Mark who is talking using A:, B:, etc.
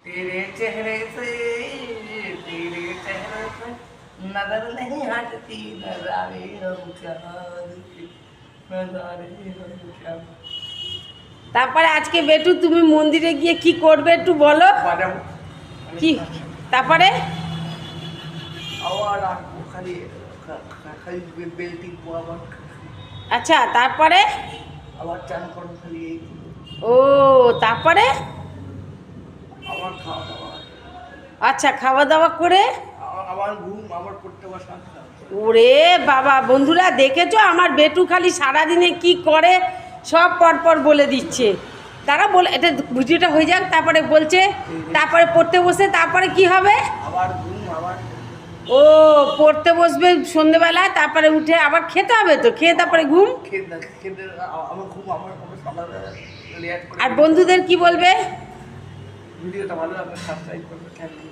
A: तेरे चेहरे से नजर नहीं हटती नजारे हम चाँद के नजारे हम चाँद।
B: তারপরে আজকে বেটু তুমি মন্দিরে গিয়ে কি করবে একটু বলো।
A: বাজাবো
B: কি তারপরে?
A: আবার আসবো খালি খালি বেল্টিং আবার
B: আচ্ছা তারপরে?
A: আবার চান করবো খালি এই
B: ও তারপরে?
A: আবার খাওয়া দাওয়া
B: আচ্ছা খাওয়া দাওয়া করে
A: আবার ঘুম আবার পড়তে বসা।
B: ওরে বাবা, বন্ধুরা দেখেছো আমার বেটু খালি সারাদিনে কি করে সব পরপর বলে দিচ্ছে। তারা বলে এটা ভিডিওটা হয়ে যাক, তারপরে বলছে তারপরে পড়তে বসে তারপরে কি হবে?
A: আবার ঘুম আবার
B: ও পড়তে বসবে সন্ধেবেলায়, তারপরে উঠে আবার খেতে হবে, তো খেয়ে তারপরে ঘুম।
A: খেতে আমার ঘুম আবার সকালবেলা রিয়াক্ট করে।
B: আর বন্ধুদের কি বলবে?
A: ভিডিওটা ভালো লাগলে সাবস্ক্রাইব করবে। Thank you.